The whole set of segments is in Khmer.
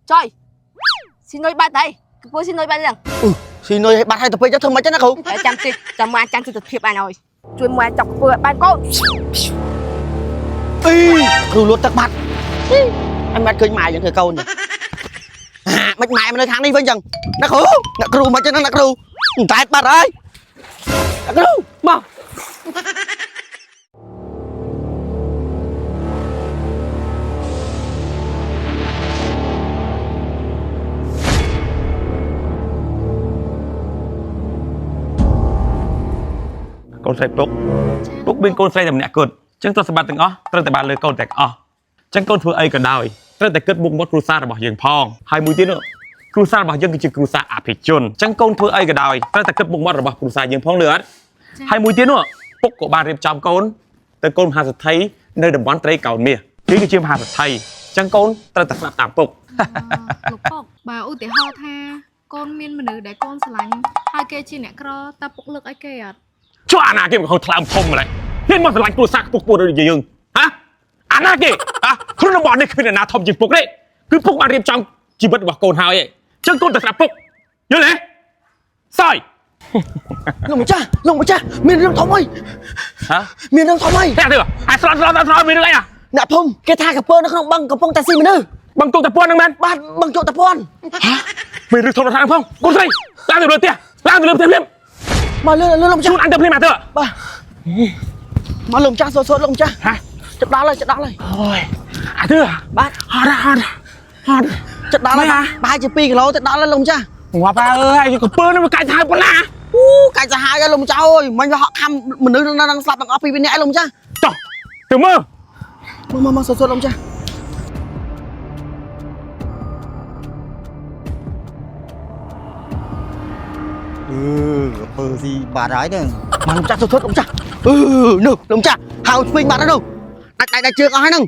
trời xin lỗi bạn đây cô xin lỗi bạn rằng xin lỗi bạn hay tập về cho thơm mấy chứ nó không chăm chị chăm ngoan chăm chị tập thiệp bạn rồi chuyên ngoan chọc vừa bạn con cừu luôn tắc mặt anh bắt khơi mài những thời câu nhỉ mày mày mà nơi tháng đi với chừng nó khổ nó cừu mà cho nó cừu tại bạn ơi nó cừu mà con say bốc bên con say làm nhẹ cột chẳng tôi sẽ bàn từng ó tôiแต่bànเลยconแต่ó chẳng con thưa ai cả đời tôiแต่เกิดบุกมดครูซาរបស់យើងផងហើយមួយទៀតនោះគ្រូសារបស់យើងគឺជាគ្រូសាអភិជនចឹងកូនធ្វើអីក៏ដោយត្រូវតែគិតមុខមាត់របស់គ្រូសាយើងផងលឿនហើយមួយទៀតនោះពុកក៏បានរៀបចំកូនទៅកូនមហាសេដ្ឋីនៅតំបន់ត្រីកោណមាសគេគឺជាមហាសេដ្ឋីចឹងកូនត្រូវតែស្ដាប់តាមពុកលោកពុកបើឧទាហរណ៍ថាកូនមានមនុស្សដែលកូនស្រឡាញ់ហើយគេជាអ្នកក្រតើពុកលើកអីគេអត់ជួអាណាគេមកហៅថ្លើមធំម្ល៉េះនេះមកស្រឡាញ់គ្រូសាពុកពួរដូចយើងហ៎អាណាគេខ្លួនរបស់នេះគឺអ្នកណាធំជាងពុកទេគឺពុកបានរៀបចំជីវិតរបស់កូនហើយឯងចឹងកូនតែស្ដាប់ពុកយល់ទេសយលោកម្ចាស់មានរឿងធំអីមានរឿងធំអីតែទៅអាស្រន់មានរឿងអីអ្នកធំគេថាកពើនៅក្នុងបឹងកំពុងតែស៊ីមនុស្សបឹងជោគតាពន់ហ្នឹងមែនបាទបឹងជោគតាពន់មានរឿងធំដល់ខាងផងកូនស្រីឡើងទៅលើផ្ទះភ្លាមមកលើលោកម្ចាស់ជួនអញទៅភ្លាមមកទៅបាទមកលោកម្ចាស់សូលោកម្ចាស់ចិត្តដល់ហើយអូយអាទៅបាទហត់ចិត្តដល់ហើយប្រហែលជា2គីឡូទៅដល់ហើយលោកម្ចាស់ងាប់អើយកំពើនឹងវាកាច់សាហាវប៉ុណ្ណាកាច់សាហាវហើយលោកម្ចាស់អើយមិញវាហក់ខំមនុស្សនឹងស្លាប់ទាំងអស់ពីអ្នកឯងលោកម្ចាស់ចុះទៅមើលមកសូលោកម្ចាស់កំពើស៊ីបាត់ហើយហ្នឹងមកលោកម្ចាស់សូលោកម្ចាស់នោះលោកម្ចាស់ហៅស្ពេញបាត់ហើយនោះដាច់ជើងអស់ហើយហ្នឹង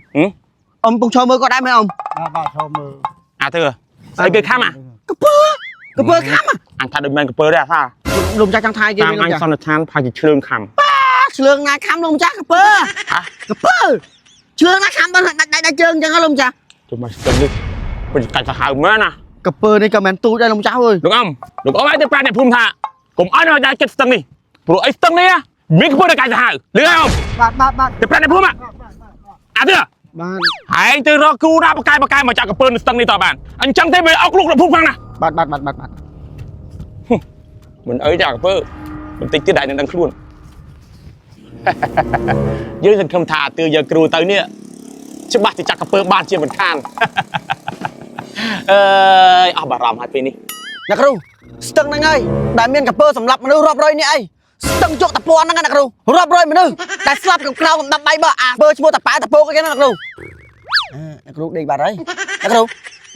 អ៊ំពុកឈរមើលក៏ដែរមែនអ៊ំបាទឈរមើលអាទៅស្អីគេខំកំពើខំអញថាដូចមែនកំពើដែរអាថាលោកម្ចាស់ចង់ថាគេមានអញសន្និដ្ឋានផាជាឆ្លើងខំឆ្លើងណាខំលោកម្ចាស់កំពើឆ្លើងណាខំបានដាច់ជើងអញ្ចឹងលោកម្ចាស់ជុំមកស្ទឹងនេះពេញកាច់សាហាវមែនណាកំពើនេះក៏មិនទូចដែរលោកម្ចាស់អើយលោកអ៊ំឲ្យទៅប្រាប់អ្នកភូមិថាកុំឲ្យនៅដាច់ចិត្តស្ទឹងនេះព្រោះអីស្ទឹងនេះមានកំពើដល់កាច់សាហាវលឺអ៊ំបាទទៅប្រាប់អ្នកភូមិអាទៅបាទហែងទៅរកគ្រូណាបកែមកចាក់កំពើនៅស្ទឹងនេះតបានអញ្ចឹងទេមិនអោកលោកអ្នកភូមិផងណាបាទមិនអីចាកំពើបន្តិចទៀតដែរនឹងដឹងខ្លួនយើងសង្ឃឹមថាទើយកគ្រូទៅនេះច្បាស់ជាចាក់កំពើបានជាមិនខានអស់បារម្ភហើយពេលនេះអ្នកគ្រូស្ទឹងហ្នឹងហើយដែលមានកំពើសម្រាប់មនុស្សរាប់រយនាក់អីស្ទឹងជក់តពន់ហ្នឹងអ្នកគ្រូរាប់រយមនុស្សដែលស្លាប់ក្នុងក្រៅកំដាប់ដៃបើអាបើឈ្មោះតប៉ែតពោកគេណាអ្នកគ្រូអ្នកគ្រូដេកបាត់ហើយអ្នកគ្រូ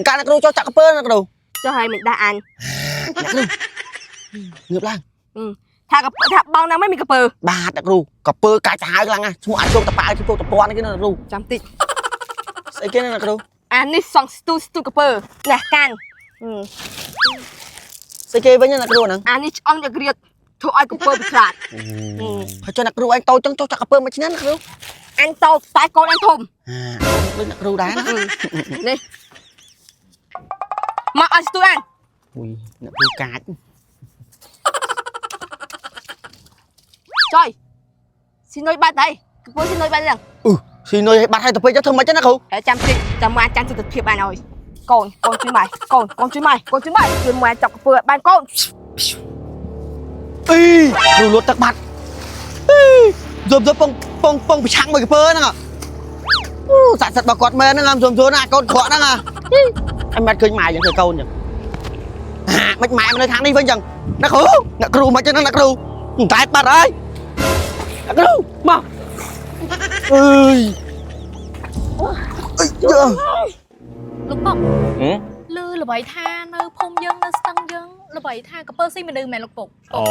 កាលអ្នកគ្រូចុះចាក់កំពើអ្នកគ្រូចុះឲ្យមិនដាស់អញអ្នកគ្រូងើបឡើងថាបងណាមិនមានកពើបាទអ្នកគ្រូកពើកាច់សាហាវខ្លាំងណាស់ឈ្មោះអាចជក់តប៉ែជក់តពន់គេណាអ្នកគ្រូចាំតិចស្អីគេណាអ្នកគ្រូអានេះសងស្ទូកពើណាស់កាន់ស្អីគេវិញណាអ្នកគ្រូហ្នឹងអានេះឆ្អឹងយករៀតធ្វើឲ្យកពើbịខ្លាចហើយចុះអ្នកគ្រូឯងតូចចឹងចុះចាក់កពើមួយឆ្នាំអ្នកគ្រូអញតូចតែកូនអញធំដូចអ្នកគ្រូដែរណានេះមកឲ្យស្ទួយអញអ្នកគ្រូកាចចុយស៊ីនុយបាត់ហើយកពើស៊ីនុយបាត់ហ្នឹងស៊ីនុយឲ្យបាត់ហើយទៅពេកទៅធ្វើម៉េចណាគ្រូចាំតិចចាំមកចាំទៅភាពបានហើយកូនជួយម៉ៃកូនជួយម៉ៃជួយមកចាប់កពើបានកូនគ្រូលួតទឹកបាត់យប់ពងប្រឆាំងមួយកពើហ្នឹងសាក់សិតរបស់គាត់មែនហ្នឹងយំណាកូនខកហ្នឹងអញមិនឃើញម៉ែយ៉ាងធ្វើកូនចឹងមិនម៉ែនៅខាងនេះវិញចឹងណាគ្រូមិនចឹងណាគ្រូតែបាត់ហើយណាគ្រូមកលោកពុកលឺល្បីថានៅភូមិយើងនៅស្ទឹងយើងល្បីថាកំពើស៊ីមនុស្សមែនលោកពុកអូ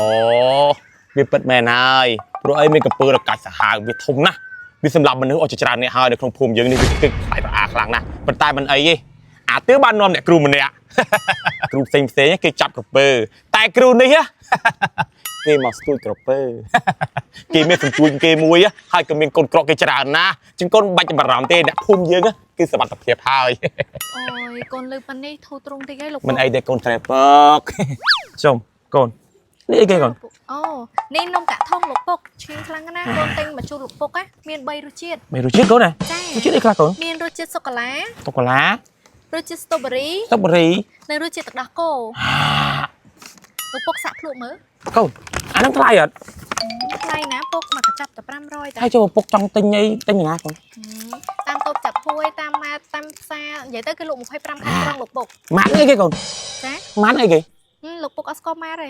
វាពិតមែនហើយព្រោះអីមានកំពើរកាច់សាហាវវាធំណាស់វាសម្រាប់មនុស្សអស់ជាច្រើនអ្នកហើយនៅក្នុងភូមិយើងនេះវាទឹកខ្លាយប្រអាខ្លាំងណាស់ប៉ុន្តែមិនអីទេអាទើបាននាំអ្នកគ្រូម្នាក់គ្រូផ្សេងគេចាប់កំពើតែ តែគ្រូនេះគេមកស្ទួយក្រពើគេមានសន្ទួយគេមួយហើយក៏មានកូនក្រក់គេច្រើនណាស់ជាងកូនបាច់បារម្ភទេអ្នកភូមិយើងគឺសុខភាពហើយ អូយកូនលើប៉ុណ្នេះធូរទ្រង់តិចហើយលោកពុក មិនអីទេកូនត្រែពកជុំកូននេះអីគេកូន អូនេះនំកាក់ថងលោកពុកឈ្ងុយខ្លាំងណាស់កូនទិញមកជូនលោកពុកមាន3រសជាតិ មានរសជាតិកូនណា ចា រសជាតិអីខ្លះកូន មានរសជាតិសូកូឡា តុកូឡា រសជាតិស្ទ្រូប៊េរី ស្ទ្រូប៊េរី និងរសជាតិទឹកដោះគោលោកពុកសាក់ភ្លក់មើល កូនអាហ្នឹងថ្លៃអត់ ថ្លៃណាពុកមកកញ្ចប់តែ500តែ ហើយចូលពុកចង់ទិញអីទិញយ៉ាងណាកូន តាមតូបចាប់ហួយតាមម៉ាតាមផ្សារនិយាយទៅគឺលក់25ខាងត្រង់លោកពុក ម៉ាត់អីគេកូន ចា ម៉ាត់អីគេ លោកពុកអត់ស្គាល់ម៉ាទេ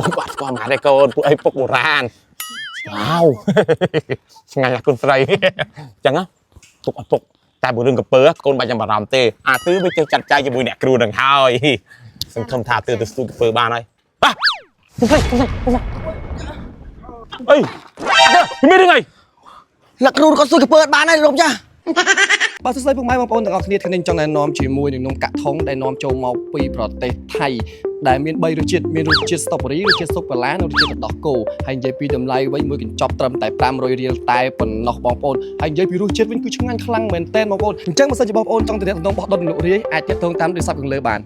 ពុកអត់ស្គាល់ម៉ាត់ទេកូនពួកអីពុកបុរាណវ៉ាវឆ្ងាញ់ណាស់កូនស្រីចឹងទុកអត់ពុកតែបើរឿងកពើកូនបាច់ចាំបារម្ភទេអាទឿវាចេះចាត់ចែងជាមួយអ្នកគ្រូនឹងហើយសង្ឃឹមថាទឿទៅស្ទូកពើបានហើយអីមានរឿងអី លក្ខគ្រូក៏សួរកពើបានហើយលោកចា បាទសួស្តីពុកម៉ែបងប្អូនទាំងអស់គ្នាថ្ងៃនេះចង់ណែនាំជាមួយនឹងនំកាក់ថងដែលនាំចូលមកពីប្រទេសថៃដែលមាន3រសជាតិមានរសជាតិស្ទ្រូប៊េរីរសជាតិសូកូឡានិងរសជាតិទឹកដោះគោហើយនិយាយពីតម្លៃវិញមួយកញ្ចប់ត្រឹមតែ500រៀលតែប៉ុណ្ណោះបងប្អូនហើយនិយាយពីរសជាតិវិញគឺឆ្ងាញ់ខ្លាំងមែនទែនបងប្អូនអញ្ចឹងបើសិនជាបងប្អូនចង់ទៅអ្នកតំណបោះដុតលោករាយអាចទាក់ទងតាមលេខទូរស័ព្ទខាងលើបាន